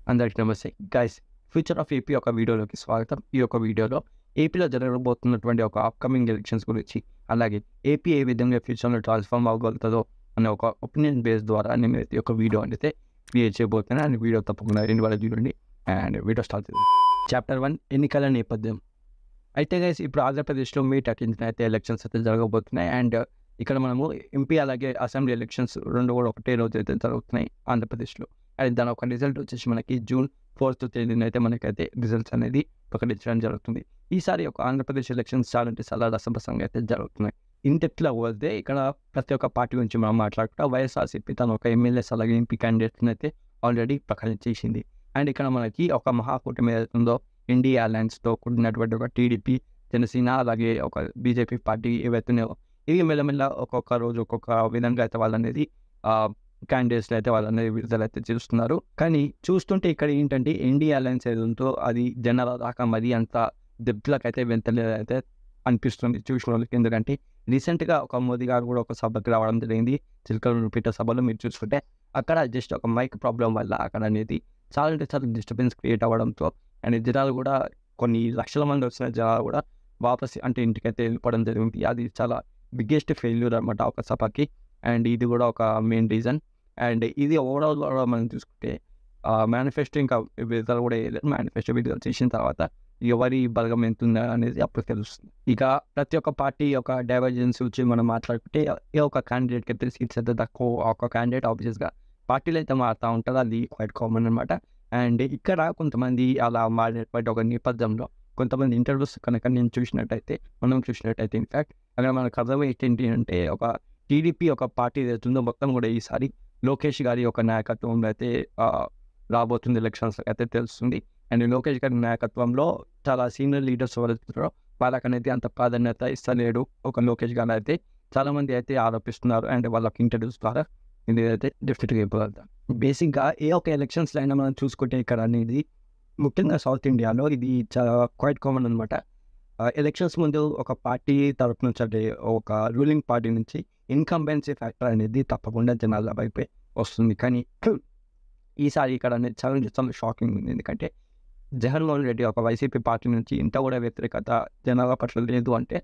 అందరికీ నమస్తే guys. Future of AP ఒక వీడియోలోకి స్వాగతం. ఈ యొక్క వీడియోలో ఏపీలో జరగబోతున్నటువంటి ఒక అప్కమింగ్ ఎలక్షన్స్ గురించి, అలాగే ఏపీ ఏ విధంగా ఫ్యూచర్లో ట్రాన్స్ఫార్మ్ అవ్వగలుగుతుందో అనే ఒక ఒపీనియన్ బేస్ ద్వారా నేను ఈ యొక్క వీడియో అయితే క్రియేట్ చేయబోతున్నాను. అండ్ వీడియో తప్పకుండా రెండు వాళ్ళ చూడండి అండ్ వీడియో స్టార్ట్ చేద్దాం. చాప్టర్ 1 ఎన్నికల నేపథ్యం. అయితే గైస్, ఇప్పుడు ఆంధ్రప్రదేశ్లో మే 13న అయితే ఎలక్షన్స్ అయితే జరగబోతున్నాయి. అండ్ ఇక్కడ మనము ఎంపీ అలాగే అసెంబ్లీ ఎలక్షన్స్ రెండు కూడా ఒకటే రోజు అయితే జరుగుతున్నాయి ఆంధ్రప్రదేశ్లో. అండ్ దాని ఒక రిజల్ట్ వచ్చేసి మనకి జూన్ 4th తేదీన అయితే మనకైతే రిజల్ట్స్ అనేది ప్రకటించడం జరుగుతుంది. ఈసారి ఒక ఆంధ్రప్రదేశ్ ఎలక్షన్స్ చాలా రసబసంగా అయితే జరుగుతున్నాయి. ఇంటెక్ట్లో పోతే ఇక్కడ ప్రతి ఒక్క పార్టీ గురించి మనం మాట్లాడుకుంటా వైఎస్ఆర్సీపీ తన ఒక ఎమ్మెల్యేస్ అలాగే ఎంపీ క్యాండిడేట్స్ని అయితే ఆల్రెడీ ప్రకటించేసింది. అండ్ ఇక్కడ మనకి ఒక మహాకూటమి ఏదైతుందో ఎన్డీఏ అలయన్స్తో కూడినటువంటి ఒక టీడీపీ, జనసేన అలాగే ఒక బీజేపీ పార్టీ ఏవైతున్నాయో ఇవి మెల్లమెల్ల ఒక్కొక్క రోజు ఒక్కొక్క విధంగా అయితే వాళ్ళనేది క్యాండిడేట్స్లో అయితే వాళ్ళనేది విడుదలైతే చేస్తున్నారు. కానీ చూస్తుంటే ఇక్కడ ఏంటంటే ఎన్డీఏ అలయన్స్ ఏది ఉందో అది జనాల దాకా మరీ అంత డెప్త్లకు అయితే వెంతలేదైతే అనిపిస్తుంది చూసిన వాళ్ళకి. ఎందుకంటే రీసెంట్గా ఒక మోదీ గారు కూడా ఒక సభకి రావడం జరిగింది. చిలకలూరిపేట సభలో మీరు చూసుకుంటే అక్కడ జస్ట్ ఒక మైక్ ప్రాబ్లం వల్ల అక్కడ అనేది చాలా డిస్టర్బెన్స్ క్రియేట్ అవ్వడంతో అండ్ జనాలు కూడా కొన్ని లక్షల మంది వచ్చిన జనాలు కూడా వాపస్ అంటే ఇంటికైతే వెళ్ళిపోవడం జరిగింది. అది చాలా బిగ్గెస్ట్ ఫెయిల్యూర్ అనమాట ఒక సభకి. అండ్ ఇది కూడా ఒక మెయిన్ రీజన్. అండ్ ఇది ఓవరాల్ కూడా మనం చూసుకుంటే మేనిఫెస్టో ఇంకా విడుదల కూడా వేయలేదు. మేనిఫెస్టో విడుదల చేసిన తర్వాత ఎవరి బలగం ఎంత ఉందా అనేది అప్పుడు తెలుస్తుంది. ఇక ప్రతి ఒక్క పార్టీ ఒక డైవర్జెన్స్ వచ్చి మనం మాట్లాడుకుంటే ఏ ఒక క్యాండిడేట్కి అయితే సీట్స్ అయితే తక్కువ, ఒక క్యాండిడేట్ ఆబ్వియస్గా పార్టీలు అయితే మారుతూ ఉంటారు. అది క్వైట్ కామన్ అనమాట. అండ్ ఇక్కడ కొంతమంది అలా మారినటువంటి ఒక నేపథ్యంలో కొంతమంది ఇంటర్వ్యూస్ కనుక మనం చూసినట్టయితే ఇన్ఫ్యాక్ట్ అక్కడ మనకు అర్థమయ్యేది ఏంటి అంటే ఒక టీడీపీ ఒక పార్టీ ఏదైతుందో మొత్తం కూడా ఈసారి లోకేష్ గారి ఒక నాయకత్వంలో అయితే రాబోతుంది ఎలక్షన్స్ అయితే తెలుస్తుంది. అండ్ లోకేష్ గారి నాయకత్వంలో చాలా సీనియర్ లీడర్స్ ఎవరైతున్నారో వాళ్ళకనేది అంత ప్రాధాన్యత ఇస్తలేడు ఒక లోకేష్ గారు అయితే చాలామంది అయితే ఆరోపిస్తున్నారు. అండ్ వాళ్ళకి ఇంటర్వ్యూస్ ద్వారా ఇది అయితే డెఫినెట్గా ఇవ్వగలుగుతాం. బేసిక్గా ఏ ఒక ఎలక్షన్స్లో అయినా మనం చూసుకుంటే ఇక్కడ అనేది ముఖ్యంగా సౌత్ ఇండియాలో ఇది చాలా క్వైట్ కామన్ అనమాట. ఎలక్షన్స్ ముందు ఒక పార్టీ తరపు నుంచి అంటే ఒక రూలింగ్ పార్టీ నుంచి ఇన్కంబెన్సీ ఫ్యాక్టర్ అనేది తప్పకుండా జనాల వైపే వస్తుంది. కానీ ఈసారి ఇక్కడ అనేది చాలా షాకింగ్ ఉంది. ఎందుకంటే జగన్మోహన్ రెడ్డి ఒక వైసీపీ పార్టీ నుంచి ఇంత కూడా వ్యతిరేకత జనాల పట్ల లేదు అంటే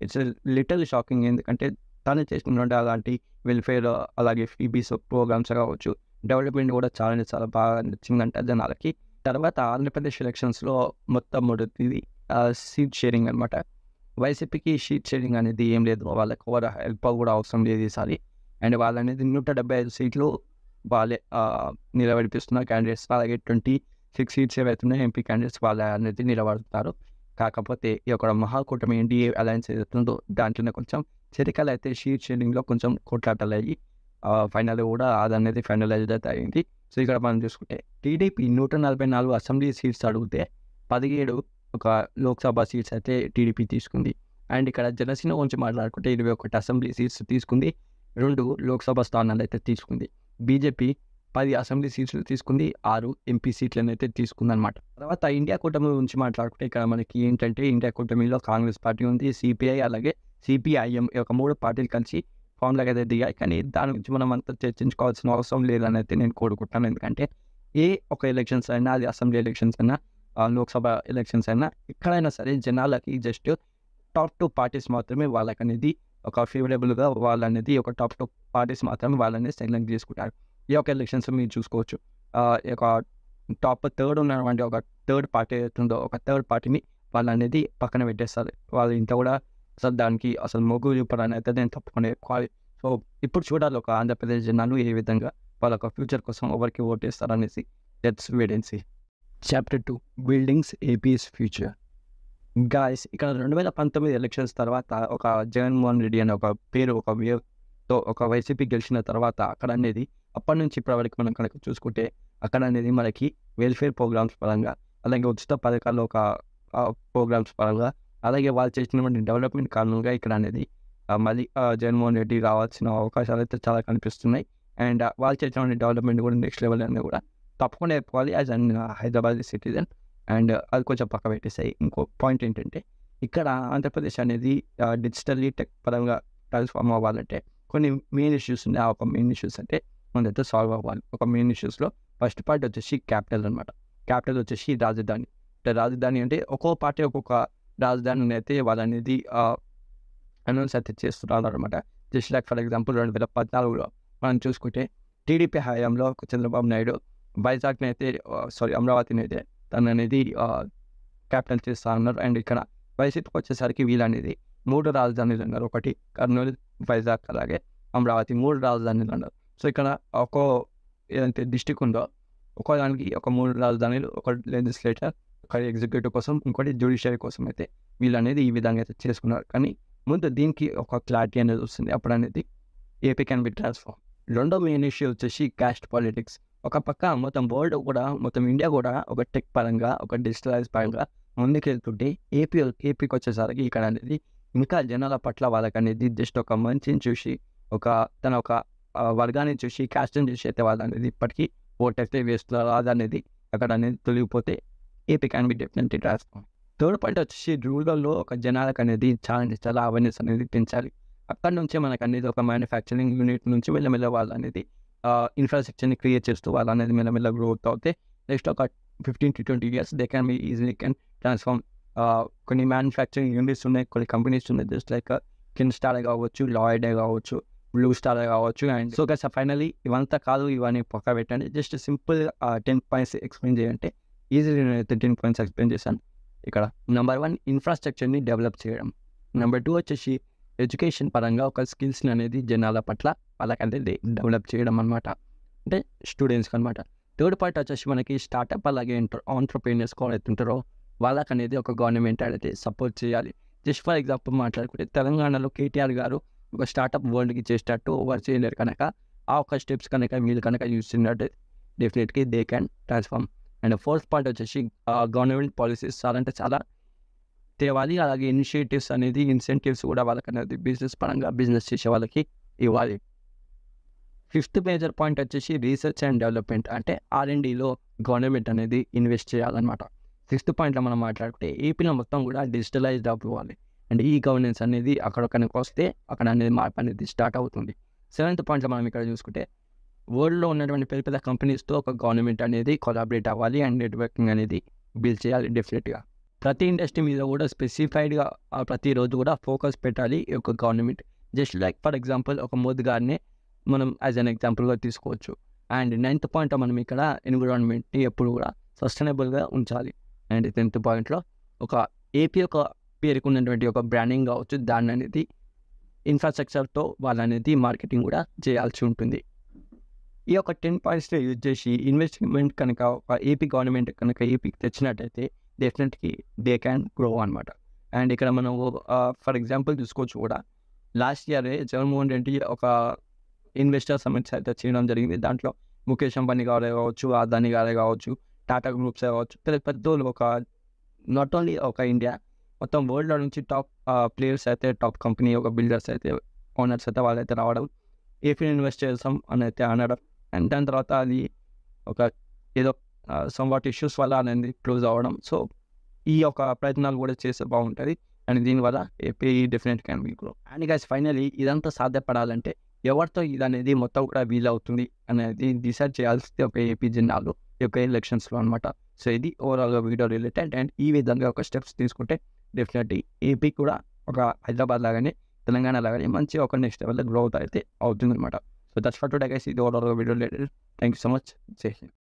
ఇట్స్ లిటిల్ షాకింగ్. ఎందుకంటే తను చేసినటువంటి అలాంటి వెల్ఫేర్ అలాగే ఫ్రీబీస్ ప్రోగ్రామ్స్ కావచ్చు, డెవలప్మెంట్ కూడా చాలా బాగా నచ్చిందంట జనాలకి. తర్వాత ఆంధ్రప్రదేశ్ ఎలక్షన్స్లో మొట్టమొదటిది సీట్ షేరింగ్ అనమాట. వైసీపీకి సీట్ షేరింగ్ అనేది ఏం లేదు, వాళ్ళకి ఎవరు హెల్ప్ కూడా అవసరం లేదు ఈసారి. అండ్ వాళ్ళనేది 175 సీట్లు వాళ్ళే నిలబడిపిస్తున్నారు క్యాండిడేట్స్. అలాగే 26 సీట్స్ ఏవైతున్నాయో ఎంపీ క్యాండిడేట్స్ వాళ్ళ అనేది నిలబడుతున్నారు. కాకపోతే ఈ యొక్క మహాకూటమి ఎన్డీఏ అలయన్స్ ఏదైతుందో దాంట్లోనే కొంచెం చిరకాలు అయితే సీట్ షేరింగ్లో కొంచెం కొట్లాటలు అయ్యి ఫైనల్ కూడా అదనేది ఫైనలైజ్ అయితే అయింది. సో ఇక్కడ మనం చూసుకుంటే టీడీపీ 144 అసెంబ్లీ సీట్స్ అడిగితే 17 ఒక లోక్సభ సీట్స్ అయితే టీడీపీ తీసుకుంది. అండ్ ఇక్కడ జనసేన గురించి మాట్లాడుకుంటే 21 అసెంబ్లీ సీట్స్ తీసుకుంది, 2 లోక్సభ స్థానాలు అయితే తీసుకుంది. బీజేపీ 10 అసెంబ్లీ సీట్లు తీసుకుంది, 6 ఎంపీ సీట్లను అయితే తీసుకుందనమాట. తర్వాత ఇండియా కూటమి గురించి మాట్లాడుకుంటే ఇక్కడ మనకి ఏంటంటే ఇండియా కూటమిలో కాంగ్రెస్ పార్టీ ఉంది, సిపిఐ అలాగే సిపిఐఎం ఈ యొక్క 3 పార్టీలు కలిసి ఫామ్లోకి అయితే దిగాయి. కానీ దాని గురించి మనం అంతా చర్చించుకోవాల్సిన అవసరం లేదని అయితే నేను కోరుకుంటాను. ఎందుకంటే ఏ ఒక ఎలక్షన్స్ అయినా, అది అసెంబ్లీ ఎలక్షన్స్ అయినా, లోక్సభ ఎలక్షన్స్ అయినా, ఎక్కడైనా సరే జనాలకి జస్ట్ టాప్ 2 పార్టీస్ మాత్రమే వాళ్ళకనేది ఒక ఫేవరబుల్గా వాళ్ళనేది ఒక టాప్ 2 పార్టీస్ మాత్రమే వాళ్ళని సెలెక్ట్ చేసుకుంటారు. ఈ యొక్క ఎలక్షన్స్ మీరు చూసుకోవచ్చు. ఈ యొక్క టాప్ 3 ఉన్నటువంటి ఒక థర్డ్ పార్టీ అవుతుందో ఒక థర్డ్ పార్టీని వాళ్ళనేది పక్కన పెట్టేస్తారు. వాళ్ళు ఇంత కూడా అసలు దానికి అసలు మొగ్గు చూపడానికి అయితే నేను తప్పకుండా ఎక్కువాలి. సో ఇప్పుడు చూడాలి ఒక ఆంధ్రప్రదేశ్ జనాలు ఏ విధంగా వాళ్ళ యొక్క ఫ్యూచర్ కోసం ఎవరికి ఓటేస్తారనేసి. Let's wait and see. Chapter 2 buildings AP's future. Guys, ఇక్కడ 2019 ఎలక్షన్స్ తర్వాత ఒక జగన్మోహన్ రెడ్డి అనే ఒక పేరు ఒక వేవ్తో ఒక వైసీపీ గెలిచిన తర్వాత అక్కడ అనేది అప్పటి నుంచి ఇప్పటివరకు మనం కనుక చూసుకుంటే అక్కడ అనేది మనకి వెల్ఫేర్ ప్రోగ్రామ్స్ పరంగా అలాగే ఉచిత పథకాలు ఒక ప్రోగ్రామ్స్ పరంగా అలాగే వాళ్ళు చేసినటువంటి డెవలప్మెంట్ కారణంగా ఇక్కడ అనేది మళ్ళీ జగన్మోహన్ రెడ్డి రావాల్సిన అవకాశాలు అయితే చాలా కనిపిస్తున్నాయి. అండ్ వాళ్ళు చేసినటువంటి డెవలప్మెంట్ కూడా నెక్స్ట్ లెవెల్ అనేది కూడా తప్పకుండా చెప్పుకోవాలి as an Hyderabad citizen. And అది కొంచెం పక్క పెట్టేసాయి. ఇంకో పాయింట్ ఏంటంటే ఇక్కడ ఆంధ్రప్రదేశ్ అనేది డిజిటల్లీ టెక్ పరంగా ట్రాన్స్ఫార్మ్ అవ్వాలంటే కొన్ని మెయిన్ ఇష్యూస్ ఉన్నాయి. ఆ ఒక మెయిన్ ఇష్యూస్ అంటే మనైతే సాల్వ్ అవ్వాలి. ఒక మెయిన్ ఇష్యూస్లో ఫస్ట్ పార్ట్ వచ్చేసి క్యాపిటల్ అనమాట. క్యాపిటల్ వచ్చేసి రాజధాని. అంటే రాజధాని అంటే ఒక్కో పార్టీ ఒక్కొక్క రాజధానిని అయితే వాళ్ళనేది అనౌన్స్ అయితే చేస్తున్నారు అనమాట. జస్ట్ లైక్ ఫర్ ఎగ్జాంపుల్ 2014లో మనం చూసుకుంటే టీడీపీ హయాంలో చంద్రబాబు నాయుడు వైజాగ్ని అయితే అమరావతిని అయితే తను అనేది క్యాపిటల్ చేస్తా ఉన్నారు. అండ్ ఇక్కడ వైసీపీకి వచ్చేసరికి వీళ్ళనేది 3 రాజధానులు అన్నారు. ఒకటి కర్నూలు, వైజాగ్ అలాగే అమరావతి 3 రాజధానులు అన్నారు. సో ఇక్కడ ఒక్కో ఏదైతే డిస్టిక్ ఉందో ఒక్కో దానికి ఒక 3 రాజధానులు, ఒక లెజిస్లేచర్, ఒక ఎగ్జిక్యూటివ్ కోసం, ఇంకోటి జ్యుడిషియరీ కోసం అయితే వీళ్ళు అనేది ఈ విధంగా అయితే చేసుకున్నారు. కానీ ముందు దీనికి ఒక క్లారిటీ అనేది వస్తుంది. అప్పుడు అనేది ఏపీ క్యాన్ బి ట్రాన్స్ఫార్మ్. రెండో మెయిన్ ఇష్యూ వచ్చేసి క్యాస్ట్ పాలిటిక్స్. ఒక పక్క మొత్తం వరల్డ్ కూడా, మొత్తం ఇండియా కూడా ఒక టెక్ పరంగా, ఒక డిజిటలైజ్ పరంగా ముందుకెళ్తుంటే ఏపీకి వచ్చేసరికి ఇక్కడ అనేది ఇంకా జనాల పట్ల వాళ్ళకి అనేది జస్ట్ ఒక మంచిని చూసి, తన ఒక వర్గాన్ని చూసి, క్యాస్ట్ని చూసి అయితే వాళ్ళు అనేది ఇప్పటికీ ఓట్ అయితే వేస్తున్నారు. అదనేది అక్కడ అనేది తొలగిపోతే AP can be definitely transform. Third point వచ్చేసి రూరల్లో ఒక జనాలకు అనేది చాలా అవేర్నెస్ అనేది పెంచాలి. అక్కడ నుంచే మనకు అనేది ఒక మ్యానుఫ్యాక్చరింగ్ యూనిట్ నుంచి మెల్లమెల్ల వాళ్ళు అనేది ఇన్ఫ్రాస్ట్రక్చర్ని క్రియేట్ చేస్తూ వాళ్ళు అనేది మెల్లమెల్ల గ్రోత్ అవుతే నెక్స్ట్ ఒక 15 to 20 years they can be easily transform. కొన్ని మ్యానుఫ్యాక్చరింగ్ యూనిట్స్ ఉన్నాయి, కొన్ని కంపెనీస్ ఉన్నాయి, జస్ట్ లైక్ కిన్స్టార్ కావచ్చు, లాయిడ్ కావచ్చు, బ్లూ స్టార్ కావచ్చు. అండ్ సో గైస్ ఫైనలీ ఇవంతా కాదు, ఇవన్నీ పక్క పెట్టండి. జస్ట్ సింపుల్ 10 పాయింట్స్ ఎక్స్ప్లెయిన్ చేయంటే ఈజీలీ నేనైతే 10 పాయింట్స్ ఎక్స్ప్లెయిన్ చేశాను. ఇక్కడ నెంబర్ 1 ఇన్ఫ్రాస్ట్రక్చర్ని డెవలప్ చేయడం. నెంబర్ 2 వచ్చేసి ఎడ్యుకేషన్ పరంగా ఒక స్కిల్స్ని అనేది జనాల పట్ల వాళ్ళకంటే డెవలప్ చేయడం అనమాట, అంటే స్టూడెంట్స్కి అనమాట. థర్డ్ పార్ట్ వచ్చేసి మనకి స్టార్టప్ అలాగే ఆంటర్‌ప్రెన్యూర్స్ ఎవరైతే ఉంటారో వాళ్ళకి అనేది ఒక గవర్నమెంట్ అనేది సపోర్ట్ చేయాలి. జస్ట్ ఫర్ ఎగ్జాంపుల్ మాట్లాడుకుంటే తెలంగాణలో కేటీఆర్ గారు ఒక స్టార్టప్ వరల్డ్కి చేసేటట్టు ఓవర్ చేయలేరు కనుక ఆ ఒక స్టెప్స్ కనుక వీళ్ళు కనుక యూజ్ చేసినట్టు definitely they can transform. And fourth point వచ్చేసి గవర్నమెంట్ పాలసీస్ చాలా తేవాలి. అలాగే ఇన్సెంటివ్స్ కూడా వాళ్ళకి అనేది బిజినెస్ చేసే వాళ్ళకి ఇవ్వాలి. ఫిఫ్త్ మేజర్ పాయింట్ వచ్చేసి రీసెర్చ్ అండ్ డెవలప్మెంట్, అంటే R&Dలో గవర్నమెంట్ అనేది ఇన్వెస్ట్ చేయాలన్నమాట. సిక్స్త్ పాయింట్లో మనం మాట్లాడుకుంటే ఏపీలో మొత్తం కూడా డిజిటలైజ్డ్ అవ్వాలి. అండ్ ఈ గవర్నెన్స్ అనేది అక్కడ కనుక వస్తే అక్కడ అనేది మార్పు అనేది స్టార్ట్ అవుతుంది. సెవెంత్ పాయింట్లో మనం ఇక్కడ చూసుకుంటే వరల్డ్లో ఉన్నటువంటి పెద్ద పెద్ద కంపెనీస్తో ఒక గవర్నమెంట్ అనేది కొలాబరేట్ అవ్వాలి అండ్ నెట్వర్కింగ్ అనేది బిల్డ్ చేయాలి డెఫినెట్గా. ప్రతి ఇండస్ట్రీ మీద కూడా స్పెసిఫైడ్గా ప్రతిరోజు కూడా ఫోకస్ పెట్టాలి ఈ యొక్క government. Just like for example ఒక మోదీ గారిని మనం యాజ్ అన్ ఎగ్జాంపుల్గా తీసుకోవచ్చు. అండ్ నైన్త్ పాయింట్ మనం ఇక్కడ ఎన్విరాన్మెంట్ని ఎప్పుడు కూడా సస్టైనబుల్గా ఉంచాలి. అండ్ 10th పాయింట్లో ఒక ఏపీ యొక్క పేరుకున్నటువంటి ఒక బ్రాండింగ్ కావచ్చు, దాన్ని అనేది ఇన్ఫ్రాస్ట్రక్చర్తో వాళ్ళనేది మార్కెటింగ్ కూడా చేయాల్సి ఉంటుంది. ఈ యొక్క 10 పాయింట్స్ని యూజ్ చేసి ఇన్వెస్ట్మెంట్ కనుక ఒక ఏపీ గవర్నమెంట్ కనుక ఏపీకి తెచ్చినట్టయితే డెఫినెట్లీ దే క్యాన్ గ్రో అనమాట. అండ్ ఇక్కడ మనం ఫర్ ఎగ్జాంపుల్ చూసుకోవచ్చు కూడా, లాస్ట్ ఇయర్ జగన్మోహన్ రెడ్డి ఒక ఇన్వెస్టర్ సమిట్స్ అయితే చేయడం జరిగింది. దాంట్లో ముఖేష్ అంబానీ గారే కావచ్చు, అదానీ గారే కావచ్చు, టాటా గ్రూప్స్ కావచ్చు, పెద్దోళ్ళు ఒక నాట్ ఓన్లీ ఒక ఇండియా మొత్తం వరల్డ్లో నుంచి టాప్ ప్లేయర్స్ అయితే, టాప్ కంపెనీ ఒక బిల్డర్స్ అయితే, ఓనర్స్ అయితే వాళ్ళైతే రావడం, ఏపీని ఇన్వెస్ట్ చేస్తాం అని అయితే అనడం. అండ్ దాని తర్వాత అది ఒక ఏదో సమ్వాట్ ఇష్యూస్ వల్ల అనేది క్లోజ్ అవ్వడం. సో ఈ యొక్క ప్రయత్నాలు కూడా చేస్తే బాగుంటుంది. అండ్ దీనివల్ల AP definite can be grow. And guys finally ఇదంతా సాధ్యపడాలంటే ఎవరితో ఇది అనేది మొత్తం కూడా వీలవుతుంది అనేది డిసైడ్ చేయాల్సింది ఒక ఏపీ జనాలు ఈ యొక్క ఎలక్షన్స్లో అనమాట. సో ఇది ఓవరాల్గా వీడియో రిలేటెడ్. అండ్ ఈ విధంగా ఒక స్టెప్స్ తీసుకుంటే డెఫినెట్లీ ఏపీ కూడా ఒక హైదరాబాద్ లాగానే, తెలంగాణ లాగానే మంచి ఒక నెక్స్ట్ లెవెల్లో గ్రోత్ అయితే అవుతుంది అనమాట. So that's for today guys. ఇది ఓవరాల్గా video related. Thank you so much. జై హింద్.